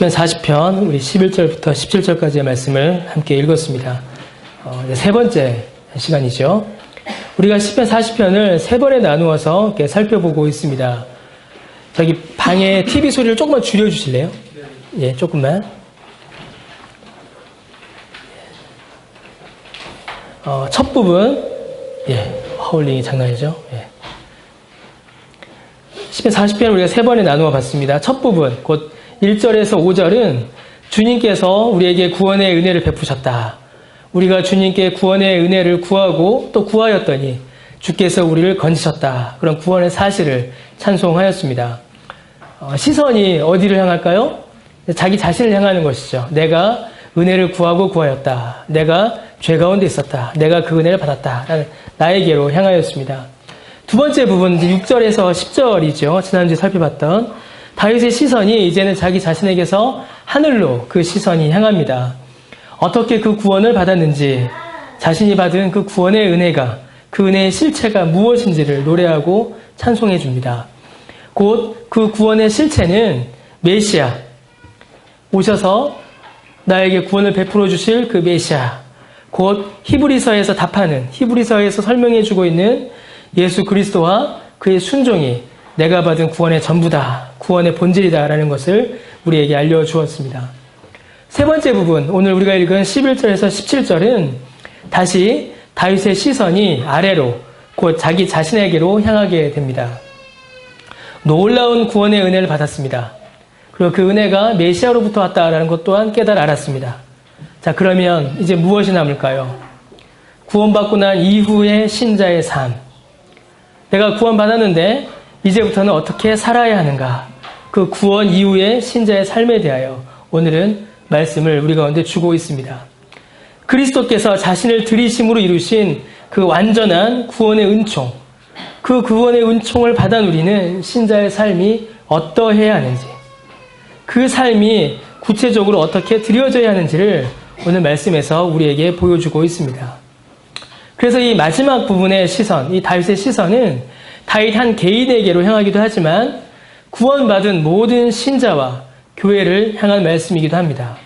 시편 40편 우리 11절부터 17절까지의 말씀을 함께 읽었습니다. 이제 세 번째 시간이죠. 우리가 시편 40편을 세 번에 나누어서 이렇게 살펴보고 있습니다. 저기 방에 TV 소리를 조금만 줄여주실래요? 예, 조금만. 첫 부분, 하울링이 장난이죠. 시편 40편을 우리가 세 번에 나누어 봤습니다. 첫 부분, 곧 1절에서 5절은 주님께서 우리에게 구원의 은혜를 베푸셨다. 우리가 주님께 구원의 은혜를 구하고 또 구하였더니 주께서 우리를 건지셨다. 그런 구원의 사실을 찬송하였습니다. 시선이 어디를 향할까요? 자기 자신을 향하는 것이죠. 내가 은혜를 구하고 구하였다. 내가 죄 가운데 있었다. 내가 그 은혜를 받았다. 나에게로 향하였습니다. 두 번째 부분, 6절에서 10절이죠. 지난주에 살펴봤던 다윗의 시선이 이제는 자기 자신에게서 하늘로 그 시선이 향합니다. 어떻게 그 구원을 받았는지, 자신이 받은 그 구원의 은혜가, 그 은혜의 실체가 무엇인지를 노래하고 찬송해 줍니다. 곧 그 구원의 실체는 메시아, 오셔서 나에게 구원을 베풀어 주실 그 메시아, 곧 히브리서에서 답하는, 히브리서에서 설명해 주고 있는 예수 그리스도와 그의 순종이 내가 받은 구원의 전부다, 구원의 본질이다라는 것을 우리에게 알려주었습니다. 세 번째 부분, 오늘 우리가 읽은 11절에서 17절은 다시 다윗의 시선이 아래로, 곧 자기 자신에게로 향하게 됩니다. 놀라운 구원의 은혜를 받았습니다. 그리고 그 은혜가 메시아로부터 왔다라는 것 또한 깨달아 알았습니다. 자, 그러면 이제 무엇이 남을까요? 구원받고 난 이후의 신자의 삶. 내가 구원받았는데 이제부터는 어떻게 살아야 하는가? 그 구원 이후의 신자의 삶에 대하여 오늘은 말씀을 우리 가운데 주고 있습니다. 그리스도께서 자신을 들이심으로 이루신 그 완전한 구원의 은총, 그 구원의 은총을 받아 누리는 신자의 삶이 어떠해야 하는지, 그 삶이 구체적으로 어떻게 드려져야 하는지를 오늘 말씀에서 우리에게 보여주고 있습니다. 그래서 이 마지막 부분의 시선, 이 다윗의 시선은 다윗 한 개인에게로 향하기도 하지만 구원받은 모든 신자와 교회를 향한 말씀이기도 합니다.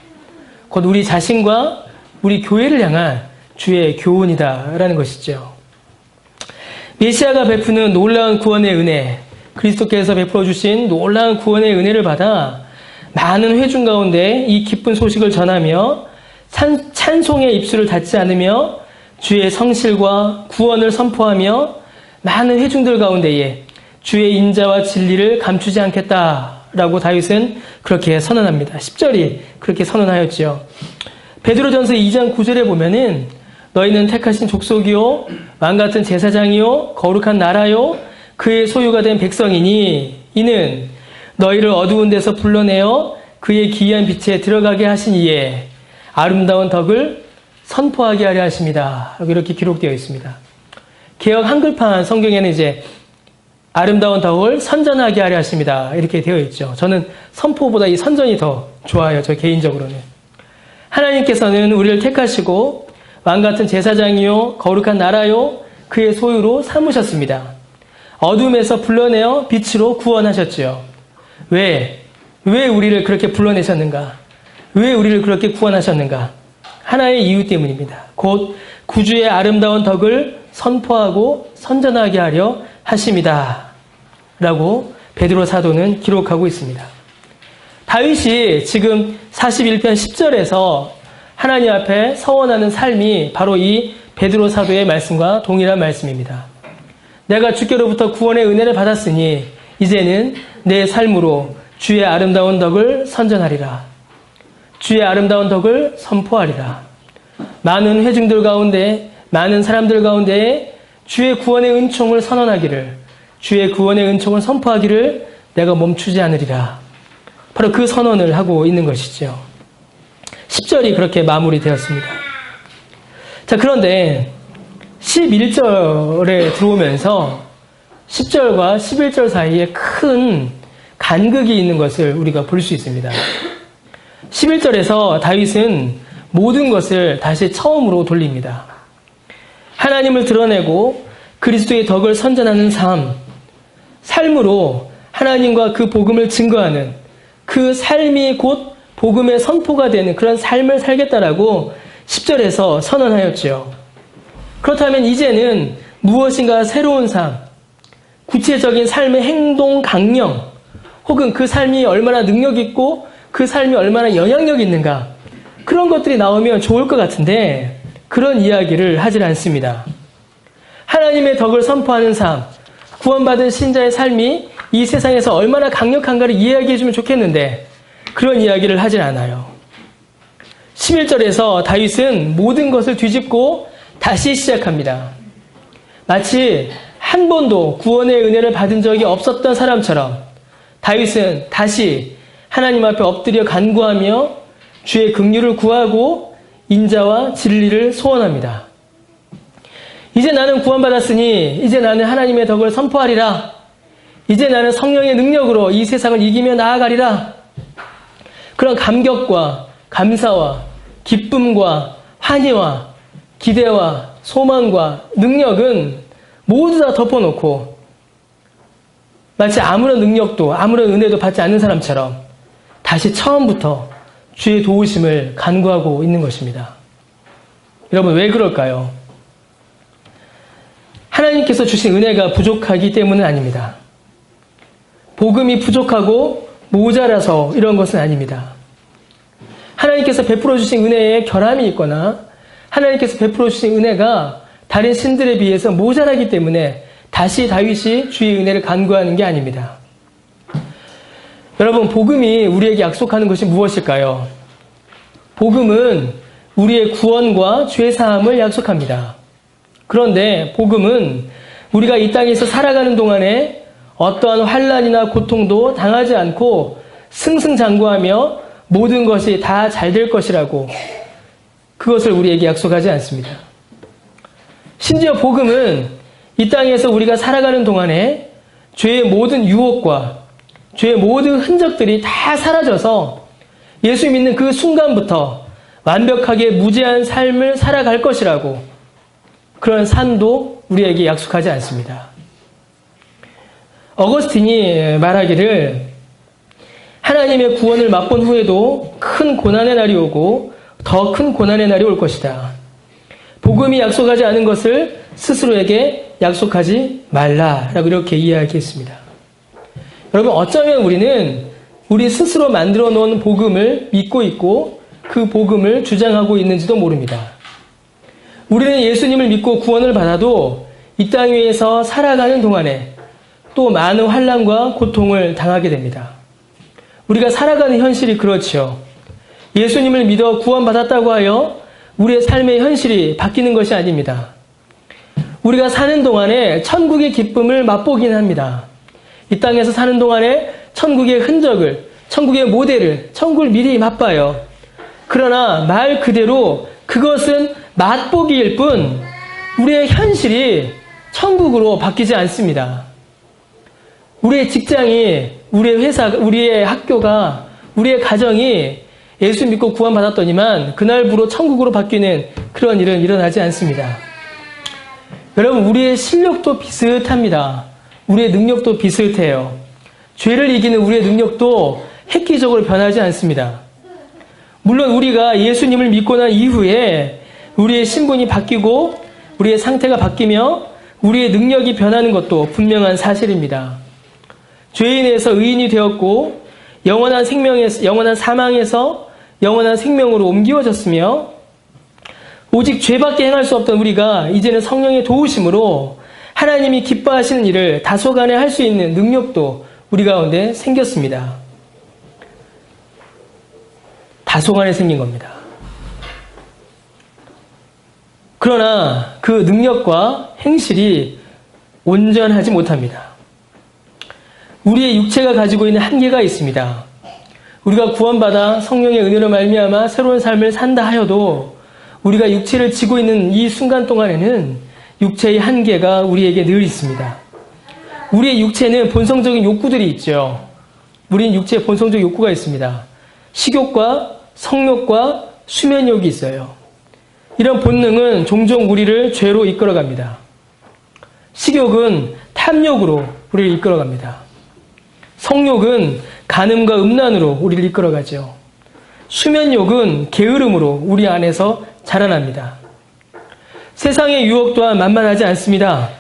곧 우리 자신과 우리 교회를 향한 주의 교훈이다라는 것이죠. 메시아가 베푸는 놀라운 구원의 은혜, 그리스도께서 베풀어 주신 놀라운 구원의 은혜를 받아 많은 회중 가운데 이 기쁜 소식을 전하며 찬송의 입술을 닫지 않으며 주의 성실과 구원을 선포하며 많은 회중들 가운데에 주의 인자와 진리를 감추지 않겠다라고 다윗은 그렇게 선언합니다. 10절이 그렇게 선언하였지요. 베드로전서 2장 9절에 보면은 너희는 택하신 족속이요 왕같은 제사장이요 거룩한 나라요 그의 소유가 된 백성이니 이는 너희를 어두운 데서 불러내어 그의 기이한 빛에 들어가게 하신 이에 아름다운 덕을 선포하게 하려 하십니다. 이렇게 기록되어 있습니다. 개역 한글판 성경에는 이제 아름다운 덕을 선전하게 하려 하십니다. 이렇게 되어 있죠. 저는 선포보다 이 선전이 더 좋아요. 저 개인적으로는. 하나님께서는 우리를 택하시고 왕같은 제사장이요 거룩한 나라요 그의 소유로 삼으셨습니다. 어둠에서 불러내어 빛으로 구원하셨지요. 왜 우리를 그렇게 불러내셨는가? 왜 우리를 그렇게 구원하셨는가? 하나의 이유 때문입니다. 곧 구주의 아름다운 덕을 선포하고 선전하게 하려 하심이다. 라고 베드로 사도는 기록하고 있습니다. 다윗이 지금 41편 10절에서 하나님 앞에 서원하는 삶이 바로 이 베드로 사도의 말씀과 동일한 말씀입니다. 내가 주께로부터 구원의 은혜를 받았으니 이제는 내 삶으로 주의 아름다운 덕을 선전하리라. 주의 아름다운 덕을 선포하리라. 많은 회중들 가운데, 많은 사람들 가운데 주의 구원의 은총을 선언하기를, 주의 구원의 은총을 선포하기를 내가 멈추지 않으리라. 바로 그 선언을 하고 있는 것이죠. 10절이 그렇게 마무리되었습니다. 자, 그런데 11절에 들어오면서 10절과 11절 사이에 큰 간극이 있는 것을 우리가 볼 수 있습니다. 11절에서 다윗은 모든 것을 다시 처음으로 돌립니다. 하나님을 드러내고 그리스도의 덕을 선전하는 삶으로 하나님과 그 복음을 증거하는 그 삶이 곧 복음의 선포가 되는 그런 삶을 살겠다라고 10절에서 선언하였지요. 그렇다면 이제는 무엇인가 새로운 삶, 구체적인 삶의 행동 강령, 혹은 그 삶이 얼마나 능력 있고 그 삶이 얼마나 영향력 있는가, 그런 것들이 나오면 좋을 것 같은데 그런 이야기를 하질 않습니다. 하나님의 덕을 선포하는 삶, 구원받은 신자의 삶이 이 세상에서 얼마나 강력한가를 이야기해 주면 좋겠는데 그런 이야기를 하질 않아요. 11절에서 다윗은 모든 것을 뒤집고 다시 시작합니다. 마치 한 번도 구원의 은혜를 받은 적이 없었던 사람처럼 다윗은 다시 하나님 앞에 엎드려 간구하며 주의 긍휼을 구하고 인자와 진리를 소원합니다. 이제 나는 구원받았으니 이제 나는 하나님의 덕을 선포하리라. 이제 나는 성령의 능력으로 이 세상을 이기며 나아가리라. 그런 감격과 감사와 기쁨과 환희와 기대와 소망과 능력은 모두 다 덮어놓고 마치 아무런 능력도 아무런 은혜도 받지 않는 사람처럼 다시 처음부터 주의 도우심을 간구하고 있는 것입니다. 여러분, 왜 그럴까요? 하나님께서 주신 은혜가 부족하기 때문은 아닙니다. 복음이 부족하고 모자라서 이런 것은 아닙니다. 하나님께서 베풀어 주신 은혜에 결함이 있거나 하나님께서 베풀어 주신 은혜가 다른 신들에 비해서 모자라기 때문에 다시 다윗이 주의 은혜를 간구하는 게 아닙니다. 여러분, 복음이 우리에게 약속하는 것이 무엇일까요? 복음은 우리의 구원과 죄사함을 약속합니다. 그런데 복음은 우리가 이 땅에서 살아가는 동안에 어떠한 환난이나 고통도 당하지 않고 승승장구하며 모든 것이 다 잘 될 것이라고 그것을 우리에게 약속하지 않습니다. 심지어 복음은 이 땅에서 우리가 살아가는 동안에 죄의 모든 유혹과 죄의 모든 흔적들이 다 사라져서 예수 믿는 그 순간부터 완벽하게 무죄한 삶을 살아갈 것이라고 그런 산도 우리에게 약속하지 않습니다. 어거스틴이 말하기를 하나님의 구원을 맛본 후에도 큰 고난의 날이 오고 더 큰 고난의 날이 올 것이다. 복음이 약속하지 않은 것을 스스로에게 약속하지 말라라고 이렇게 이야기했습니다. 여러분, 어쩌면 우리는 우리 스스로 만들어 놓은 복음을 믿고 있고 그 복음을 주장하고 있는지도 모릅니다. 우리는 예수님을 믿고 구원을 받아도 이 땅 위에서 살아가는 동안에 또 많은 환난과 고통을 당하게 됩니다. 우리가 살아가는 현실이 그렇죠. 예수님을 믿어 구원받았다고 하여 우리의 삶의 현실이 바뀌는 것이 아닙니다. 우리가 사는 동안에 천국의 기쁨을 맛보긴 합니다. 이 땅에서 사는 동안에 천국의 흔적을, 천국의 모델을, 천국을 미리 맛봐요. 그러나 말 그대로 그것은 맛보기일 뿐 우리의 현실이 천국으로 바뀌지 않습니다. 우리의 직장이, 우리의 회사, 우리의 학교가, 우리의 가정이 예수 믿고 구원받았더니만 그날부로 천국으로 바뀌는 그런 일은 일어나지 않습니다. 여러분, 우리의 실력도 비슷합니다. 우리의 능력도 비슷해요. 죄를 이기는 우리의 능력도 획기적으로 변하지 않습니다. 물론 우리가 예수님을 믿고 난 이후에 우리의 신분이 바뀌고 우리의 상태가 바뀌며 우리의 능력이 변하는 것도 분명한 사실입니다. 죄인에서 의인이 되었고 영원한 사망에서 영원한 생명으로 옮겨졌으며 오직 죄밖에 행할 수 없던 우리가 이제는 성령의 도우심으로 하나님이 기뻐하시는 일을 다소간에 할 수 있는 능력도 우리 가운데 생겼습니다. 다소간에 생긴 겁니다. 그러나 그 능력과 행실이 온전하지 못합니다. 우리의 육체가 가지고 있는 한계가 있습니다. 우리가 구원받아 성령의 은혜로 말미암아 새로운 삶을 산다 하여도 우리가 육체를 지고 있는 이 순간 동안에는 육체의 한계가 우리에게 늘 있습니다. 우리의 육체는 본성적인 욕구들이 있죠. 우리는 육체에 본성적 욕구가 있습니다. 식욕과 성욕과 수면욕이 있어요. 이런 본능은 종종 우리를 죄로 이끌어갑니다. 식욕은 탐욕으로 우리를 이끌어갑니다. 성욕은 간음과 음란으로 우리를 이끌어가죠. 수면욕은 게으름으로 우리 안에서 자라납니다. 세상의 유혹 또한 만만하지 않습니다.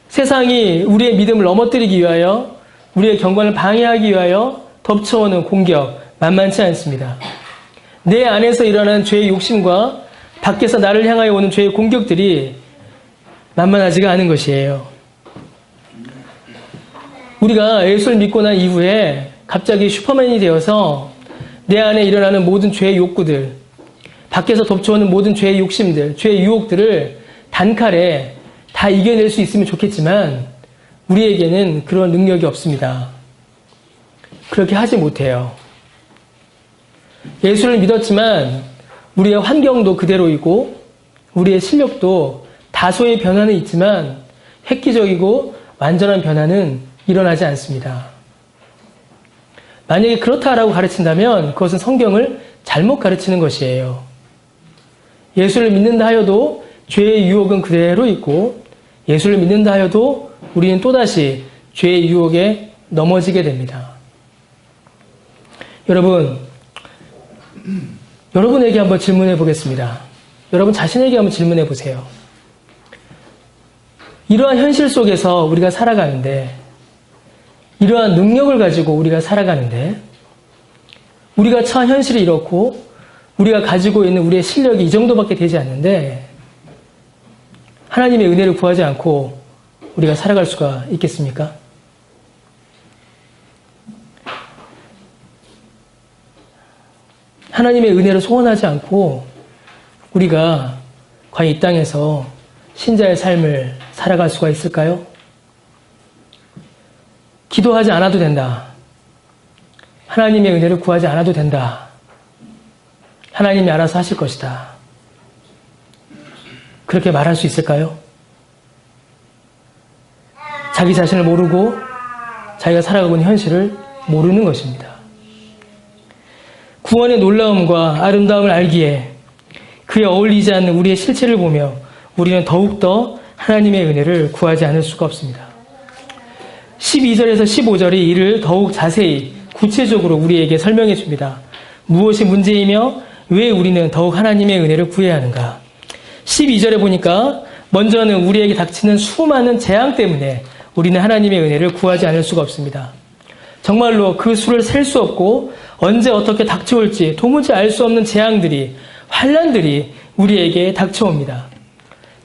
세상이 우리의 믿음을 넘어뜨리기 위하여, 우리의 경건을 방해하기 위하여 덮쳐오는 공격 만만치 않습니다. 내 안에서 일어나는 죄의 욕심과 밖에서 나를 향하여 오는 죄의 공격들이 만만하지가 않은 것이에요. 우리가 예수를 믿고 난 이후에 갑자기 슈퍼맨이 되어서 내 안에 일어나는 모든 죄의 욕구들, 밖에서 덮쳐오는 모든 죄의 욕심들, 죄의 유혹들을 단칼에 다 이겨낼 수 있으면 좋겠지만 우리에게는 그런 능력이 없습니다. 그렇게 하지 못해요. 예수를 믿었지만 우리의 환경도 그대로이고 우리의 실력도 다소의 변화는 있지만 획기적이고 완전한 변화는 일어나지 않습니다. 만약에 그렇다라고 가르친다면 그것은 성경을 잘못 가르치는 것이에요. 예수를 믿는다 하여도 죄의 유혹은 그대로 있고 예수를 믿는다 하여도 우리는 또다시 죄의 유혹에 넘어지게 됩니다. 여러분에게 한번 질문해 보겠습니다. 여러분 자신에게 한번 질문해 보세요. 이러한 현실 속에서 우리가 살아가는데, 이러한 능력을 가지고 우리가 살아가는데, 우리가 처한 현실이 이렇고 우리가 가지고 있는 우리의 실력이 이 정도밖에 되지 않는데 하나님의 은혜를 구하지 않고 우리가 살아갈 수가 있겠습니까? 하나님의 은혜를 소원하지 않고 우리가 과연 이 땅에서 신자의 삶을 살아갈 수가 있을까요? 기도하지 않아도 된다. 하나님의 은혜를 구하지 않아도 된다. 하나님이 알아서 하실 것이다. 그렇게 말할 수 있을까요? 자기 자신을 모르고 자기가 살아가고 있는 현실을 모르는 것입니다. 구원의 놀라움과 아름다움을 알기에 그에 어울리지 않는 우리의 실체를 보며 우리는 더욱더 하나님의 은혜를 구하지 않을 수가 없습니다. 12절에서 15절이 이를 더욱 자세히 구체적으로 우리에게 설명해 줍니다. 무엇이 문제이며 왜 우리는 더욱 하나님의 은혜를 구해야 하는가? 12절에 보니까 먼저는 우리에게 닥치는 수많은 재앙 때문에 우리는 하나님의 은혜를 구하지 않을 수가 없습니다. 정말로 그 수를 셀 수 없고 언제 어떻게 닥쳐올지 도무지 알 수 없는 재앙들이, 환난들이 우리에게 닥쳐옵니다.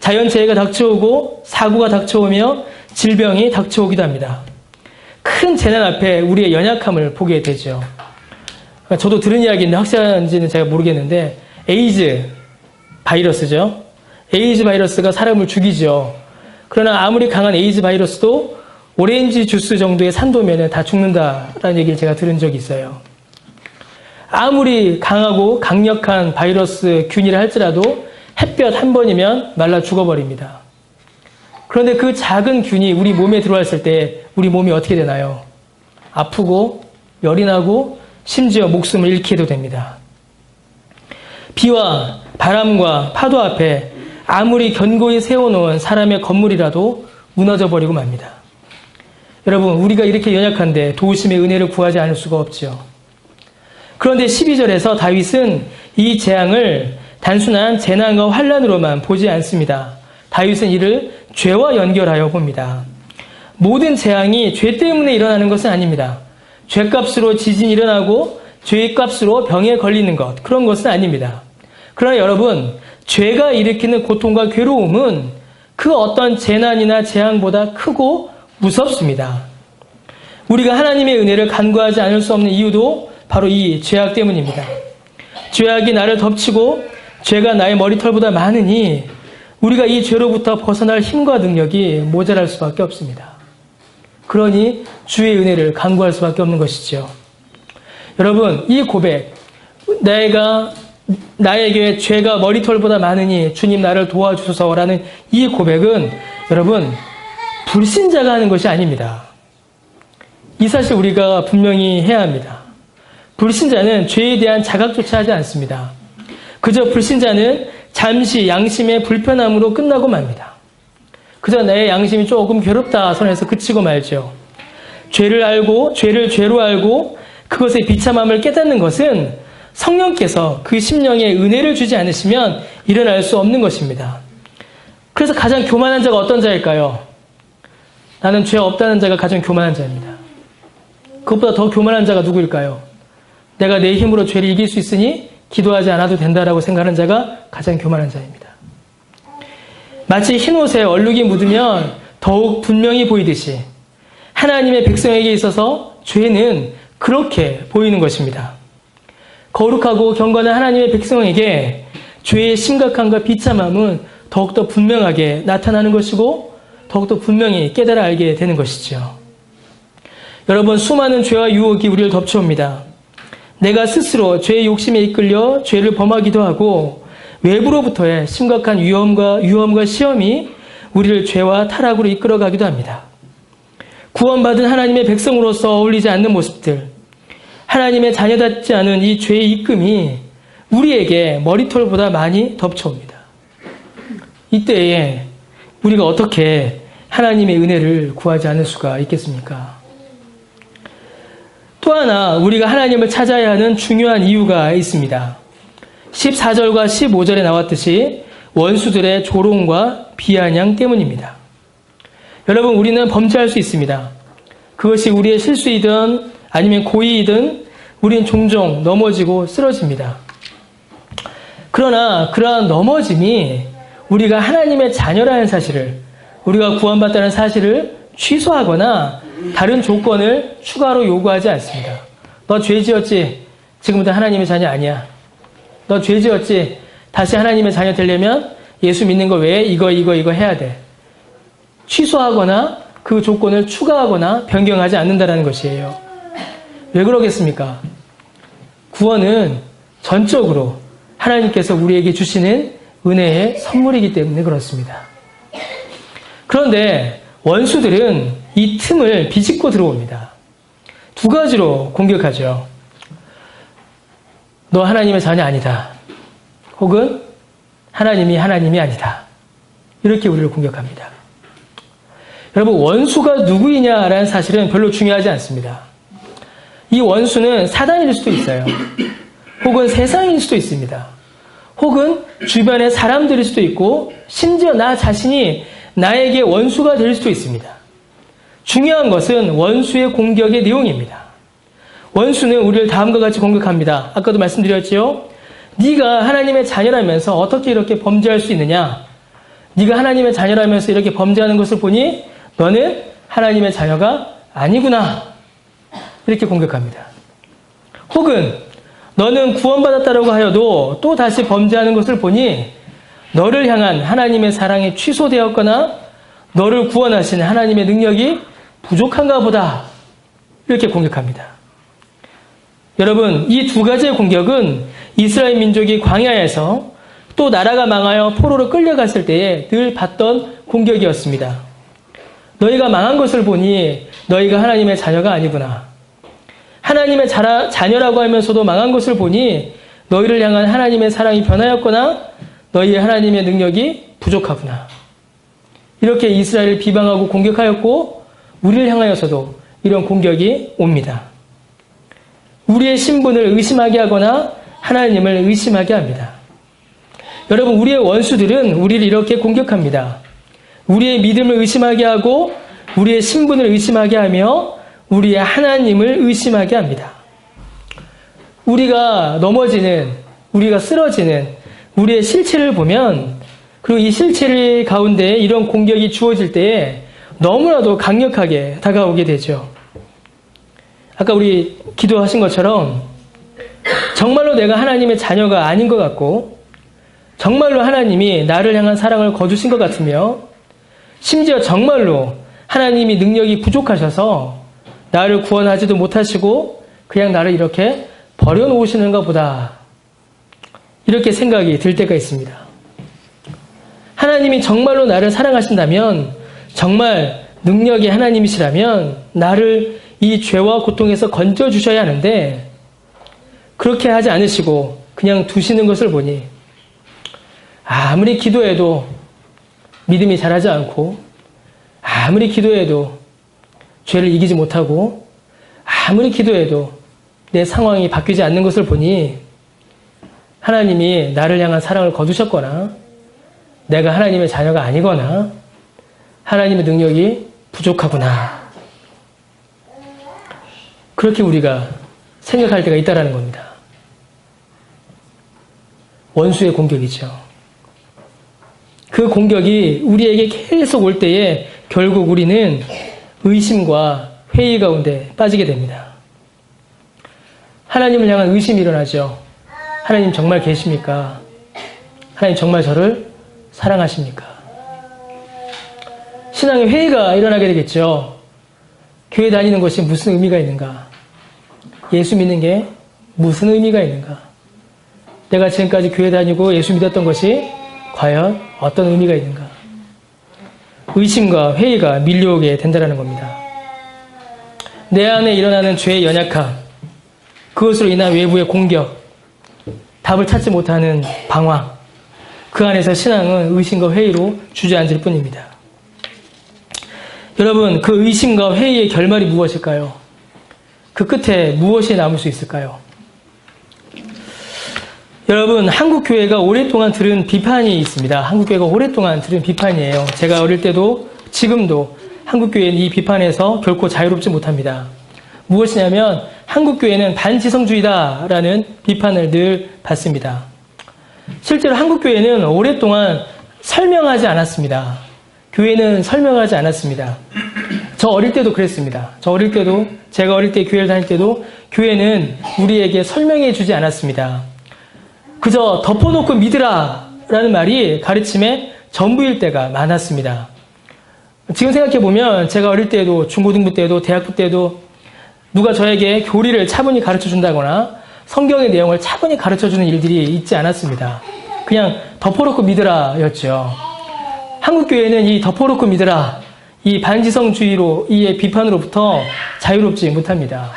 자연재해가 닥쳐오고 사고가 닥쳐오며 질병이 닥쳐오기도 합니다. 큰 재난 앞에 우리의 연약함을 보게 되죠. 저도 들은 이야기인데 확실한지는 제가 모르겠는데 에이즈 바이러스죠. 에이즈 바이러스가 사람을 죽이죠. 그러나 아무리 강한 에이즈 바이러스도 오렌지 주스 정도의 산도면 다 죽는다라는 얘기를 제가 들은 적이 있어요. 아무리 강하고 강력한 바이러스 균이라 할지라도 햇볕 한 번이면 말라 죽어버립니다. 그런데 그 작은 균이 우리 몸에 들어왔을 때 우리 몸이 어떻게 되나요? 아프고 열이 나고 심지어 목숨을 잃게도 됩니다. 비와 바람과 파도 앞에 아무리 견고히 세워놓은 사람의 건물이라도 무너져버리고 맙니다. 여러분, 우리가 이렇게 연약한데 도우심의 은혜를 구하지 않을 수가 없지요. 그런데 12절에서 다윗은 이 재앙을 단순한 재난과 환난으로만 보지 않습니다. 다윗은 이를 죄와 연결하여 봅니다. 모든 재앙이 죄 때문에 일어나는 것은 아닙니다. 죄값으로 지진이 일어나고 죄의 값으로 병에 걸리는 것, 그런 것은 아닙니다. 그러나 여러분, 죄가 일으키는 고통과 괴로움은 그 어떤 재난이나 재앙보다 크고 무섭습니다. 우리가 하나님의 은혜를 간구하지 않을 수 없는 이유도 바로 이 죄악 때문입니다. 죄악이 나를 덮치고 죄가 나의 머리털보다 많으니 우리가 이 죄로부터 벗어날 힘과 능력이 모자랄 수밖에 없습니다. 그러니 주의 은혜를 간구할 수밖에 없는 것이죠. 여러분, 이 고백, 나에게 죄가 머리털보다 많으니 주님 나를 도와주소서라는 이 고백은 여러분, 불신자가 하는 것이 아닙니다. 이 사실 우리가 분명히 해야 합니다. 불신자는 죄에 대한 자각조차 하지 않습니다. 그저 불신자는 잠시 양심의 불편함으로 끝나고 맙니다. 그저 내 양심이 조금 괴롭다 선에서 그치고 말죠. 죄를 알고 죄를 죄로 알고 그것의 비참함을 깨닫는 것은 성령께서 그 심령에 은혜를 주지 않으시면 일어날 수 없는 것입니다. 그래서 가장 교만한 자가 어떤 자일까요? 나는 죄 없다는 자가 가장 교만한 자입니다. 그것보다 더 교만한 자가 누구일까요? 내가 내 힘으로 죄를 이길 수 있으니 기도하지 않아도 된다라고 생각하는 자가 가장 교만한 자입니다. 마치 흰옷에 얼룩이 묻으면 더욱 분명히 보이듯이 하나님의 백성에게 있어서 죄는 그렇게 보이는 것입니다. 거룩하고 경건한 하나님의 백성에게 죄의 심각함과 비참함은 더욱더 분명하게 나타나는 것이고 더욱더 분명히 깨달아 알게 되는 것이죠. 여러분, 수많은 죄와 유혹이 우리를 덮쳐옵니다. 내가 스스로 죄의 욕심에 이끌려 죄를 범하기도 하고 외부로부터의 심각한 위험과 시험이 우리를 죄와 타락으로 이끌어가기도 합니다. 구원받은 하나님의 백성으로서 어울리지 않는 모습들, 하나님의 자녀답지 않은 이 죄의 입금이 우리에게 머리털보다 많이 덮쳐옵니다. 이때에 우리가 어떻게 하나님의 은혜를 구하지 않을 수가 있겠습니까? 또 하나 우리가 하나님을 찾아야 하는 중요한 이유가 있습니다. 14절과 15절에 나왔듯이 원수들의 조롱과 비아냥 때문입니다. 여러분, 우리는 범죄할 수 있습니다. 그것이 우리의 실수이든 아니면 고의이든 우리는 종종 넘어지고 쓰러집니다. 그러나 그러한 넘어짐이 우리가 하나님의 자녀라는 사실을, 우리가 구원받다는 사실을 취소하거나 다른 조건을 추가로 요구하지 않습니다. 너 죄 지었지? 지금부터 하나님의 자녀 아니야. 너 죄 지었지? 다시 하나님의 자녀 되려면 예수 믿는 거 외에 이거 해야 돼. 취소하거나 그 조건을 추가하거나 변경하지 않는다는 것이에요. 왜 그러겠습니까? 구원은 전적으로 하나님께서 우리에게 주시는 은혜의 선물이기 때문에 그렇습니다. 그런데 원수들은 이 틈을 비집고 들어옵니다. 두 가지로 공격하죠. 너 하나님의 자녀 아니다. 혹은 하나님이 아니다. 이렇게 우리를 공격합니다. 여러분, 원수가 누구이냐라는 사실은 별로 중요하지 않습니다. 이 원수는 사단일 수도 있어요. 혹은 세상일 수도 있습니다. 혹은 주변의 사람들일 수도 있고 심지어 나 자신이 나에게 원수가 될 수도 있습니다. 중요한 것은 원수의 공격의 내용입니다. 원수는 우리를 다음과 같이 공격합니다. 아까도 말씀드렸지요. 네가 하나님의 자녀라면서 어떻게 이렇게 범죄할 수 있느냐? 네가 하나님의 자녀라면서 이렇게 범죄하는 것을 보니 너는 하나님의 자녀가 아니구나. 이렇게 공격합니다. 혹은 너는 구원받았다라고 하여도 또 다시 범죄하는 것을 보니 너를 향한 하나님의 사랑이 취소되었거나 너를 구원하신 하나님의 능력이 부족한가 보다. 이렇게 공격합니다. 여러분, 이 두 가지의 공격은 이스라엘 민족이 광야에서 또 나라가 망하여 포로로 끌려갔을 때에 늘 받던 공격이었습니다. 너희가 망한 것을 보니 너희가 하나님의 자녀가 아니구나. 하나님의 자녀라고 하면서도 망한 것을 보니 너희를 향한 하나님의 사랑이 변하였거나 너희의 하나님의 능력이 부족하구나. 이렇게 이스라엘을 비방하고 공격하였고 우리를 향하여서도 이런 공격이 옵니다. 우리의 신분을 의심하게 하거나 하나님을 의심하게 합니다. 여러분, 우리의 원수들은 우리를 이렇게 공격합니다. 우리의 믿음을 의심하게 하고 우리의 신분을 의심하게 하며 우리의 하나님을 의심하게 합니다. 우리가 넘어지는, 우리가 쓰러지는 우리의 실체를 보면, 그리고 이 실체 가운데 이런 공격이 주어질 때에 너무나도 강력하게 다가오게 되죠. 아까 우리 기도하신 것처럼 정말로 내가 하나님의 자녀가 아닌 것 같고 정말로 하나님이 나를 향한 사랑을 거두신 것 같으며 심지어 정말로 하나님이 능력이 부족하셔서 나를 구원하지도 못하시고 그냥 나를 이렇게 버려놓으시는가 보다, 이렇게 생각이 들 때가 있습니다. 하나님이 정말로 나를 사랑하신다면, 정말 능력이 하나님이시라면 나를 이 죄와 고통에서 건져주셔야 하는데 그렇게 하지 않으시고 그냥 두시는 것을 보니 아무리 기도해도 믿음이 자라지 않고, 아무리 기도해도 죄를 이기지 못하고, 아무리 기도해도 내 상황이 바뀌지 않는 것을 보니 하나님이 나를 향한 사랑을 거두셨거나 내가 하나님의 자녀가 아니거나 하나님의 능력이 부족하구나. 그렇게 우리가 생각할 때가 있다라는 겁니다. 원수의 공격이죠. 그 공격이 우리에게 계속 올 때에 결국 우리는 의심과 회의 가운데 빠지게 됩니다. 하나님을 향한 의심이 일어나죠. 하나님 정말 계십니까? 하나님 정말 저를 사랑하십니까? 신앙의 회의가 일어나게 되겠죠. 교회 다니는 것이 무슨 의미가 있는가? 예수 믿는 게 무슨 의미가 있는가? 내가 지금까지 교회 다니고 예수 믿었던 것이 과연 어떤 의미가 있는가? 의심과 회의가 밀려오게 된다는 겁니다. 내 안에 일어나는 죄의 연약함, 그것으로 인한 외부의 공격, 답을 찾지 못하는 방황, 그 안에서 신앙은 의심과 회의로 주저앉을 뿐입니다. 여러분, 그 의심과 회의의 결말이 무엇일까요? 그 끝에 무엇이 남을 수 있을까요? 여러분, 한국교회가 오랫동안 들은 비판이 있습니다. 한국교회가 오랫동안 들은 비판이에요. 제가 어릴 때도 지금도 한국교회는 이 비판에서 결코 자유롭지 못합니다. 무엇이냐면 한국교회는 반지성주의다라는 비판을 늘 받습니다. 실제로 한국교회는 오랫동안 설명하지 않았습니다. 교회는 설명하지 않았습니다. 저 어릴 때도 그랬습니다. 제가 어릴 때 교회를 다닐 때도 교회는 우리에게 설명해 주지 않았습니다. 그저 덮어놓고 믿으라 라는 말이 가르침의 전부일 때가 많았습니다. 지금 생각해보면 제가 어릴 때도 중고등부 때도 대학부 때도 누가 저에게 교리를 차분히 가르쳐 준다거나 성경의 내용을 차분히 가르쳐 주는 일들이 있지 않았습니다. 그냥 덮어놓고 믿으라 였죠. 한국교회는 이 덮어놓고 믿으라, 이 반지성주의로, 이 비판으로부터 자유롭지 못합니다.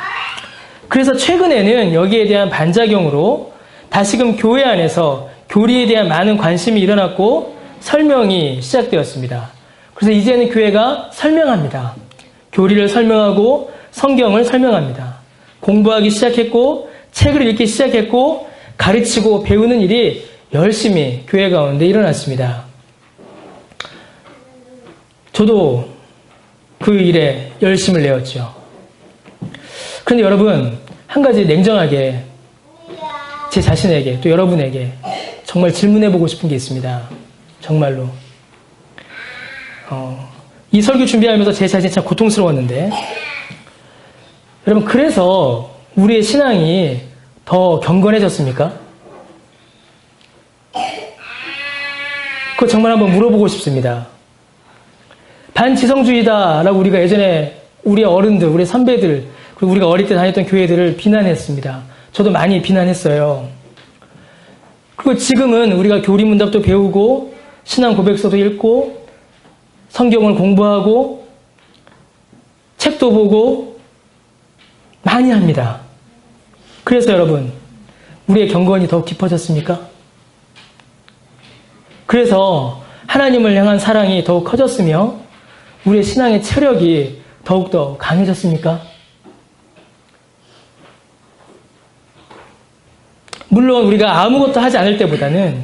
그래서 최근에는 여기에 대한 반작용으로 다시금 교회 안에서 교리에 대한 많은 관심이 일어났고 설명이 시작되었습니다. 그래서 이제는 교회가 설명합니다. 교리를 설명하고 성경을 설명합니다. 공부하기 시작했고 책을 읽기 시작했고 가르치고 배우는 일이 열심히 교회 가운데 일어났습니다. 저도 그 일에 열심을 내었죠. 그런데 여러분, 한 가지 냉정하게 제 자신에게 또 여러분에게 정말 질문해보고 싶은 게 있습니다. 정말로. 이 설교 준비하면서 제 자신이 참 고통스러웠는데 여러분, 그래서 우리의 신앙이 더 경건해졌습니까? 그거 정말 한번 물어보고 싶습니다. 반지성주의다라고 우리가 예전에 우리 어른들, 우리 선배들, 그리고 우리가 어릴 때 다녔던 교회들을 비난했습니다. 저도 많이 비난했어요. 그리고 지금은 우리가 교리문답도 배우고 신앙 고백서도 읽고 성경을 공부하고 책도 보고 많이 합니다. 그래서 여러분, 우리의 경건이 더욱 깊어졌습니까? 그래서 하나님을 향한 사랑이 더욱 커졌으며 우리의 신앙의 체력이 더욱더 강해졌습니까? 물론 우리가 아무것도 하지 않을 때보다는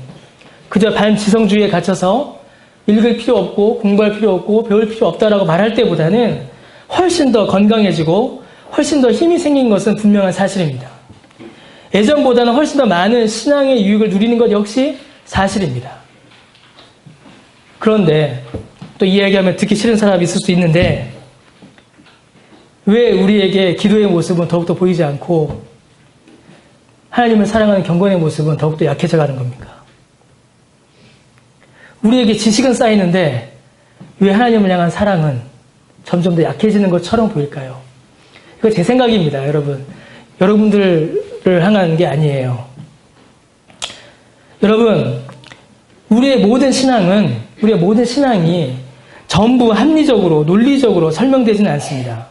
그저 반지성주의에 갇혀서 읽을 필요 없고 공부할 필요 없고 배울 필요 없다라고 말할 때보다는 훨씬 더 건강해지고 훨씬 더 힘이 생긴 것은 분명한 사실입니다. 예전보다는 훨씬 더 많은 신앙의 유익을 누리는 것 역시 사실입니다. 그런데 또 이 이야기하면 듣기 싫은 사람이 있을 수 있는데 왜 우리에게 기도의 모습은 더욱더 보이지 않고 하나님을 사랑하는 경건의 모습은 더욱더 약해져 가는 겁니까? 우리에게 지식은 쌓이는데 왜 하나님을 향한 사랑은 점점 더 약해지는 것처럼 보일까요? 이거 제 생각입니다, 여러분. 여러분들을 향한 게 아니에요. 여러분, 우리의 모든 신앙이 전부 합리적으로, 논리적으로 설명되지는 않습니다.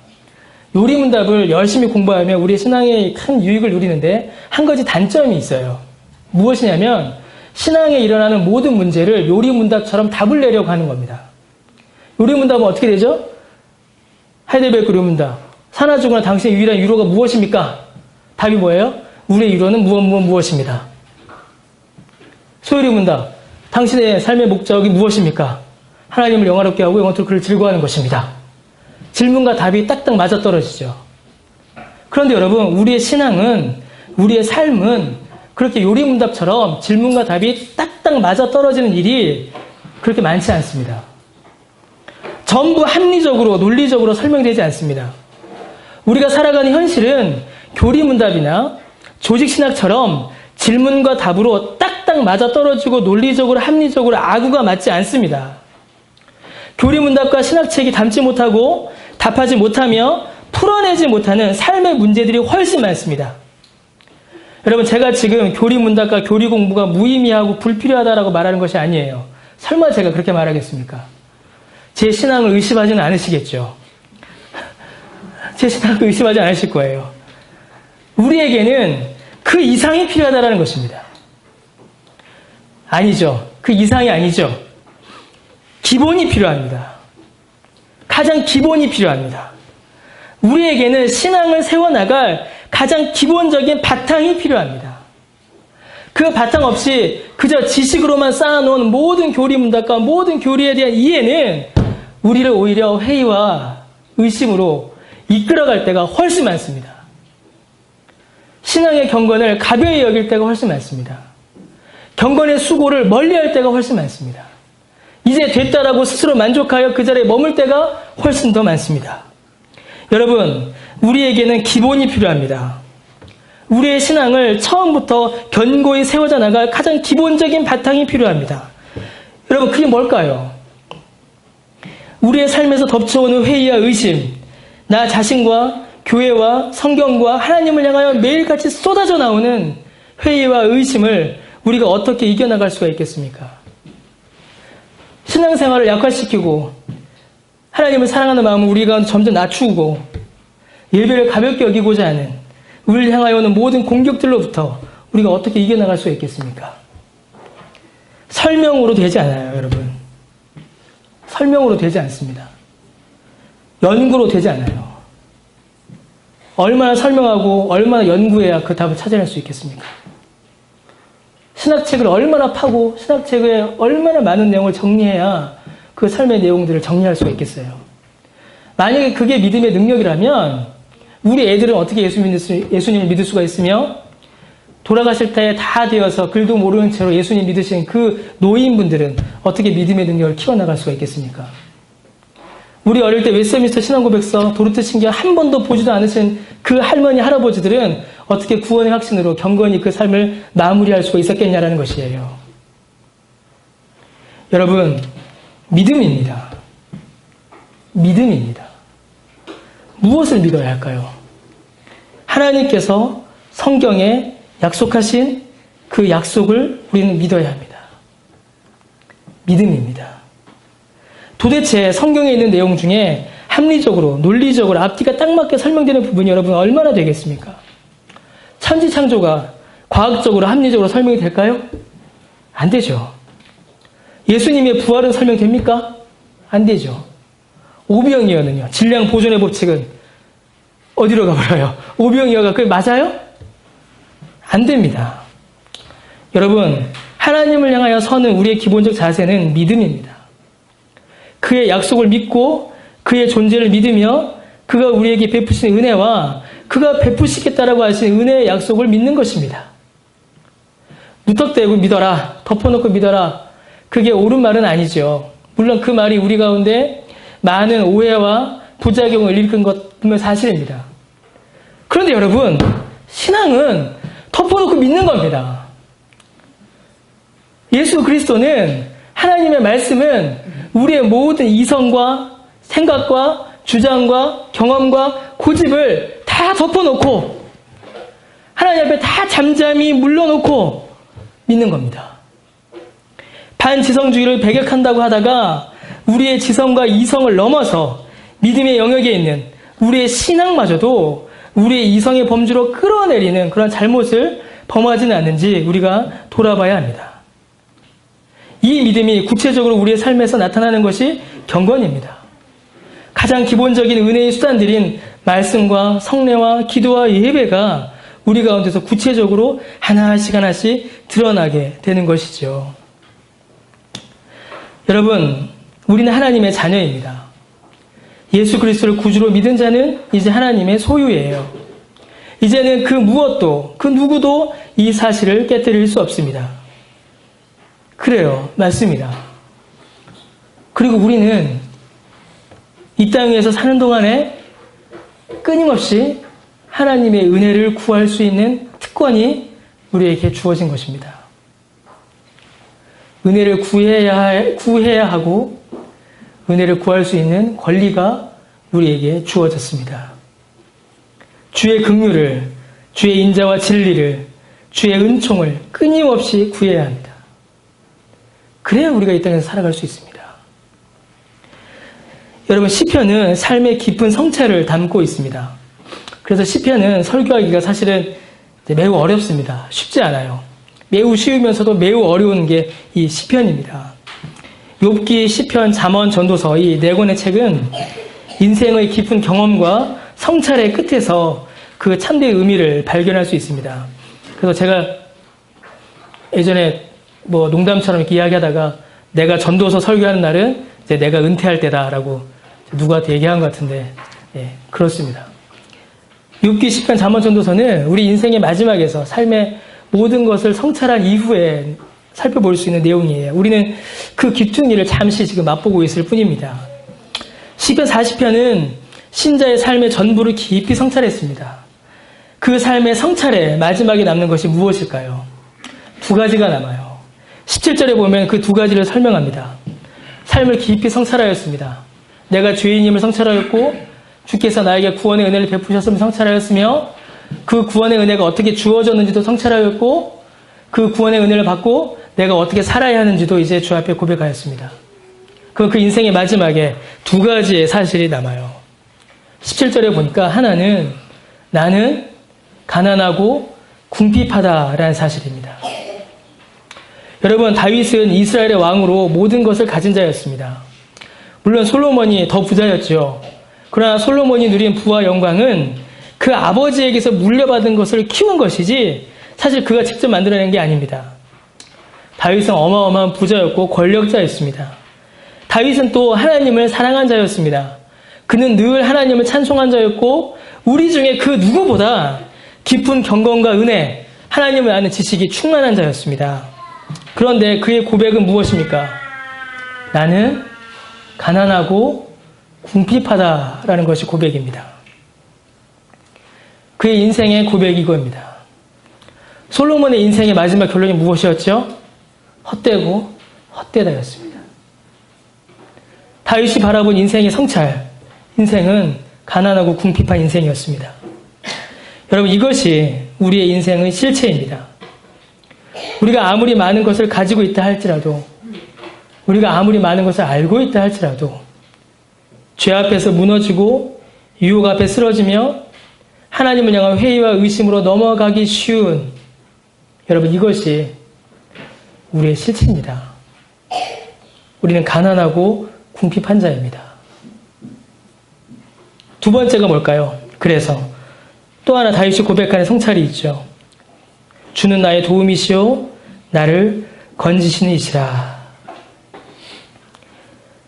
요리문답을 열심히 공부하면 우리의 신앙에 큰 유익을 누리는데 한 가지 단점이 있어요. 무엇이냐면 신앙에 일어나는 모든 문제를 요리문답처럼 답을 내려고 하는 겁니다. 요리문답은 어떻게 되죠? 하이델베르크 요리문답. 사나 죽으나 당신의 유일한 유로가 무엇입니까? 답이 뭐예요? 우리의 유로는 무엇입니다. 소율이 문다. 당신의 삶의 목적이 무엇입니까? 하나님을 영화롭게 하고 영원토록 그를 즐거워하는 것입니다. 질문과 답이 딱딱 맞아떨어지죠. 그런데 여러분, 우리의 신앙은, 우리의 삶은 그렇게 요리문답처럼 질문과 답이 딱딱 맞아떨어지는 일이 그렇게 많지 않습니다. 전부 합리적으로, 논리적으로 설명되지 않습니다. 우리가 살아가는 현실은 교리문답이나 조직신학처럼 질문과 답으로 딱딱 맞아떨어지고 논리적으로, 합리적으로 아구가 맞지 않습니다. 교리문답과 신학책이 담지 못하고 답하지 못하며 풀어내지 못하는 삶의 문제들이 훨씬 많습니다. 여러분, 제가 지금 교리문답과 교리공부가 무의미하고 불필요하다라고 말하는 것이 아니에요. 설마 제가 그렇게 말하겠습니까? 제 신앙을 의심하지는 않으시겠죠. 제 신앙을 의심하지 않으실 거예요. 우리에게는 그 이상이 필요하다는 것입니다. 아니죠. 그 이상이 아니죠. 기본이 필요합니다. 가장 기본이 필요합니다. 우리에게는 신앙을 세워나갈 가장 기본적인 바탕이 필요합니다. 그 바탕 없이 그저 지식으로만 쌓아놓은 모든 교리문답과 모든 교리에 대한 이해는 우리를 오히려 회의와 의심으로 이끌어갈 때가 훨씬 많습니다. 신앙의 경건을 가벼이 여길 때가 훨씬 많습니다. 경건의 수고를 멀리할 때가 훨씬 많습니다. 이제 됐다라고 스스로 만족하여 그 자리에 머물 때가 훨씬 더 많습니다. 여러분, 우리에게는 기본이 필요합니다. 우리의 신앙을 처음부터 견고히 세워져 나갈 가장 기본적인 바탕이 필요합니다. 여러분, 그게 뭘까요? 우리의 삶에서 덮쳐오는 회의와 의심, 나 자신과 교회와 성경과 하나님을 향하여 매일같이 쏟아져 나오는 회의와 의심을 우리가 어떻게 이겨나갈 수가 있겠습니까? 신앙생활을 약화시키고 하나님을 사랑하는 마음을 우리가 점점 낮추고 예배를 가볍게 여기고자 하는 우리를 향하여 오는 모든 공격들로부터 우리가 어떻게 이겨나갈 수가 있겠습니까? 설명으로 되지 않아요, 여러분. 설명으로 되지 않습니다. 연구로 되지 않아요. 얼마나 설명하고 얼마나 연구해야 그 답을 찾아낼 수 있겠습니까? 신학책을 얼마나 파고 신학책에 얼마나 많은 내용을 정리해야 그 삶의 내용들을 정리할 수가 있겠어요. 만약에 그게 믿음의 능력이라면 우리 애들은 어떻게 예수님을 믿을 수가 있으며 돌아가실 때 다 되어서 글도 모르는 채로 예수님 믿으신 그 노인분들은 어떻게 믿음의 능력을 키워나갈 수가 있겠습니까? 우리 어릴 때 웨스트민스터 신앙고백서 도르트 신경 한 번도 보지도 않으신 그 할머니 할아버지들은 어떻게 구원의 확신으로 경건히 그 삶을 마무리할 수가 있었겠냐라는 것이에요. 여러분, 믿음입니다. 믿음입니다. 무엇을 믿어야 할까요? 하나님께서 성경에 약속하신 그 약속을 우리는 믿어야 합니다. 믿음입니다. 도대체 성경에 있는 내용 중에 합리적으로, 논리적으로 앞뒤가 딱 맞게 설명되는 부분이 여러분 얼마나 되겠습니까? 천지창조가 과학적으로, 합리적으로 설명이 될까요? 안 되죠. 예수님의 부활은 설명됩니까? 안 되죠. 오병이어는요, 질량 보존의 법칙은 어디로 가버려요? 오병이어가 그게 맞아요? 안 됩니다. 여러분, 하나님을 향하여 서는 우리의 기본적 자세는 믿음입니다. 그의 약속을 믿고 그의 존재를 믿으며 그가 우리에게 베푸신 은혜와 그가 베푸시겠다라고 하신 은혜의 약속을 믿는 것입니다. 무턱대고 믿어라, 덮어놓고 믿어라, 그게 옳은 말은 아니죠. 물론 그 말이 우리 가운데 많은 오해와 부작용을 일으킨 것 분명 사실입니다. 그런데 여러분, 신앙은 덮어놓고 믿는 겁니다. 예수 그리스도는, 하나님의 말씀은 우리의 모든 이성과 생각과 주장과 경험과 고집을 다 덮어놓고 하나님 앞에 다 잠잠히 물러놓고 믿는 겁니다. 반지성주의를 배격한다고 하다가 우리의 지성과 이성을 넘어서 믿음의 영역에 있는 우리의 신앙마저도 우리의 이성의 범주로 끌어내리는 그런 잘못을 범하지는 않는지 우리가 돌아봐야 합니다. 이 믿음이 구체적으로 우리의 삶에서 나타나는 것이 경건입니다. 가장 기본적인 은혜의 수단들인 말씀과 성례와 기도와 예배가 우리 가운데서 구체적으로 하나씩 드러나게 되는 것이죠. 여러분, 우리는 하나님의 자녀입니다. 예수 그리스도를 구주로 믿은 자는 이제 하나님의 소유예요. 이제는 그 무엇도, 그 누구도 이 사실을 깨뜨릴 수 없습니다. 그래요. 맞습니다. 그리고 우리는 이 땅에서 사는 동안에 끊임없이 하나님의 은혜를 구할 수 있는 특권이 우리에게 주어진 것입니다. 은혜를 구해야 하고 은혜를 구할 수 있는 권리가 우리에게 주어졌습니다. 주의 긍휼을, 주의 인자와 진리를, 주의 은총을 끊임없이 구해야 합니다. 그래야 우리가 이 땅에서 살아갈 수 있습니다. 여러분, 시편은 삶의 깊은 성찰을 담고 있습니다. 그래서 시편은 설교하기가 사실은 매우 어렵습니다. 쉽지 않아요. 매우 쉬우면서도 매우 어려운 게 이 시편입니다. 욥기, 시편, 잠언, 전도서 이 네 권의 책은 인생의 깊은 경험과 성찰의 끝에서 그 참된 의미를 발견할 수 있습니다. 그래서 제가 예전에 농담처럼 이렇게 이야기하다가 내가 전도서 설교하는 날은 이제 내가 은퇴할 때다라고 누구한테 얘기한 것 같은데, 예, 그렇습니다. 욥기, 시편, 잠언, 전도서는 우리 인생의 마지막에서 삶의 모든 것을 성찰한 이후에 살펴볼 수 있는 내용이에요. 우리는 그 기퉁이를 잠시 지금 맛보고 있을 뿐입니다. 시편 40편은 신자의 삶의 전부를 깊이 성찰했습니다. 그 삶의 성찰에 마지막에 남는 것이 무엇일까요? 두 가지가 남아요. 17절에 보면 그 두 가지를 설명합니다. 삶을 깊이 성찰하였습니다. 내가 죄인임을 성찰하였고 주께서 나에게 구원의 은혜를 베푸셨음을 성찰하였으며 그 구원의 은혜가 어떻게 주어졌는지도 성찰하였고 그 구원의 은혜를 받고 내가 어떻게 살아야 하는지도 이제 주 앞에 고백하였습니다. 그 인생의 마지막에 두 가지의 사실이 남아요. 17절에 보니까 하나는 나는 가난하고 궁핍하다라는 사실입니다. 여러분, 다윗은 이스라엘의 왕으로 모든 것을 가진 자였습니다. 물론 솔로몬이 더 부자였죠. 그러나 솔로몬이 누린 부와 영광은 그 아버지에게서 물려받은 것을 키운 것이지 사실 그가 직접 만들어낸 게 아닙니다. 다윗은 어마어마한 부자였고 권력자였습니다. 다윗은 또 하나님을 사랑한 자였습니다. 그는 늘 하나님을 찬송한 자였고 우리 중에 그 누구보다 깊은 경건과 은혜, 하나님을 아는 지식이 충만한 자였습니다. 그런데 그의 고백은 무엇입니까? 나는 가난하고 궁핍하다라는 것이 고백입니다. 그의 인생의 고백이 이겁니다. 솔로몬의 인생의 마지막 결론이 무엇이었죠? 헛되고 헛되다였습니다. 다윗이 바라본 인생의 성찰, 인생은 가난하고 궁핍한 인생이었습니다. 여러분, 이것이 우리의 인생의 실체입니다. 우리가 아무리 많은 것을 가지고 있다 할지라도, 우리가 아무리 많은 것을 알고 있다 할지라도 죄 앞에서 무너지고 유혹 앞에 쓰러지며 하나님을 향한 회의와 의심으로 넘어가기 쉬운, 여러분, 이것이 우리의 실체입니다. 우리는 가난하고 궁핍한 자입니다. 두 번째가 뭘까요? 그래서 또 하나 다윗이 고백하는 성찰이 있죠. 주는 나의 도움이시오 나를 건지시는 이시라.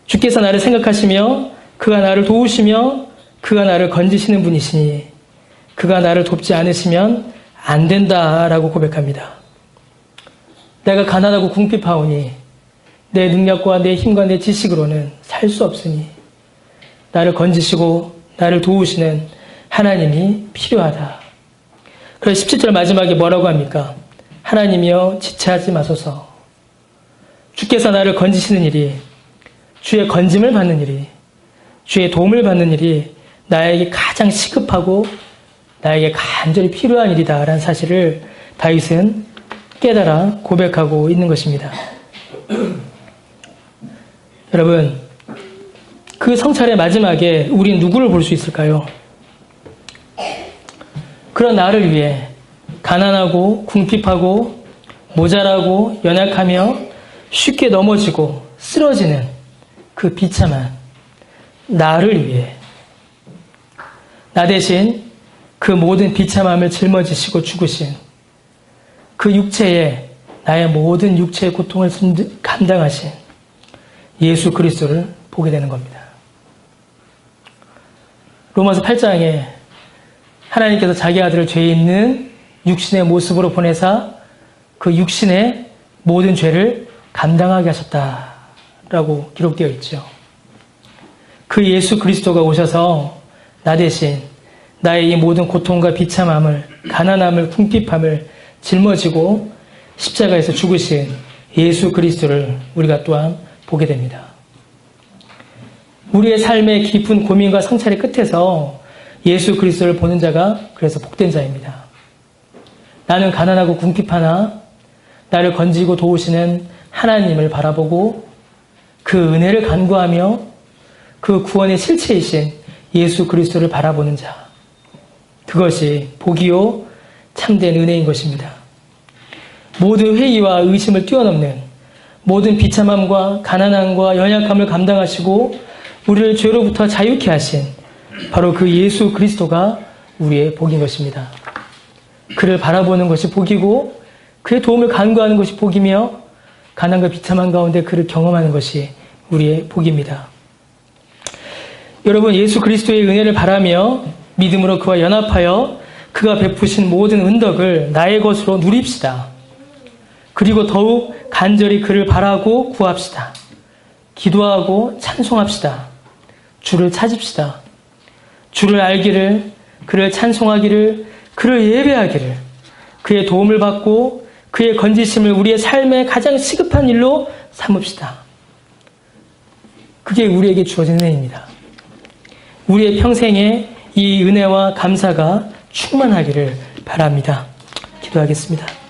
주께서 나를 생각하시며 그가 나를 도우시며 그가 나를 건지시는 분이시니 그가 나를 돕지 않으시면 안 된다라고 고백합니다. 내가 가난하고 궁핍하오니 내 능력과 내 힘과 내 지식으로는 살 수 없으니 나를 건지시고 나를 도우시는 하나님이 필요하다. 그래서 17절 마지막에 뭐라고 합니까? 하나님이여 지체하지 마소서. 주께서 나를 건지시는 일이, 주의 건짐을 받는 일이, 주의 도움을 받는 일이 나에게 가장 시급하고 나에게 간절히 필요한 일이다 라는 사실을 다윗은 깨달아 고백하고 있는 것입니다. 여러분, 그 성찰의 마지막에 우린 누구를 볼 수 있을까요? 그런 나를 위해 가난하고 궁핍하고 모자라고 연약하며 쉽게 넘어지고 쓰러지는 그 비참한 나를 위해 나 대신 그 모든 비참함을 짊어지시고 죽으신 그 육체에 나의 모든 육체의 고통을 감당하신 예수 그리스도를 보게 되는 겁니다. 로마서 8장에 하나님께서 자기 아들을 죄 있는 육신의 모습으로 보내사 그 육신의 모든 죄를 감당하게 하셨다라고 기록되어 있죠. 그 예수 그리스도가 오셔서 나 대신 나의 이 모든 고통과 비참함을, 가난함을, 궁핍함을 짊어지고 십자가에서 죽으신 예수 그리스도를 우리가 또한 보게 됩니다. 우리의 삶의 깊은 고민과 성찰의 끝에서 예수 그리스도를 보는 자가 그래서 복된 자입니다. 나는 가난하고 궁핍하나 나를 건지고 도우시는 하나님을 바라보고 그 은혜를 간구하며 그 구원의 실체이신 예수 그리스도를 바라보는 자. 그것이 복이요 참된 은혜인 것입니다. 모든 회의와 의심을 뛰어넘는 모든 비참함과 가난함과 연약함을 감당하시고 우리를 죄로부터 자유케 하신 바로 그 예수 그리스도가 우리의 복인 것입니다. 그를 바라보는 것이 복이고 그의 도움을 간구하는 것이 복이며 가난과 비참한 가운데 그를 경험하는 것이 우리의 복입니다. 여러분, 예수 그리스도의 은혜를 바라며 믿음으로 그와 연합하여 그가 베푸신 모든 은덕을 나의 것으로 누립시다. 그리고 더욱 간절히 그를 바라고 구합시다. 기도하고 찬송합시다. 주를 찾읍시다. 주를 알기를, 그를 찬송하기를, 그를 예배하기를, 그의 도움을 받고 그의 건지심을 우리의 삶의 가장 시급한 일로 삼읍시다. 그게 우리에게 주어진 은혜입니다. 우리의 평생에 이 은혜와 감사가 충만하기를 바랍니다. 기도하겠습니다.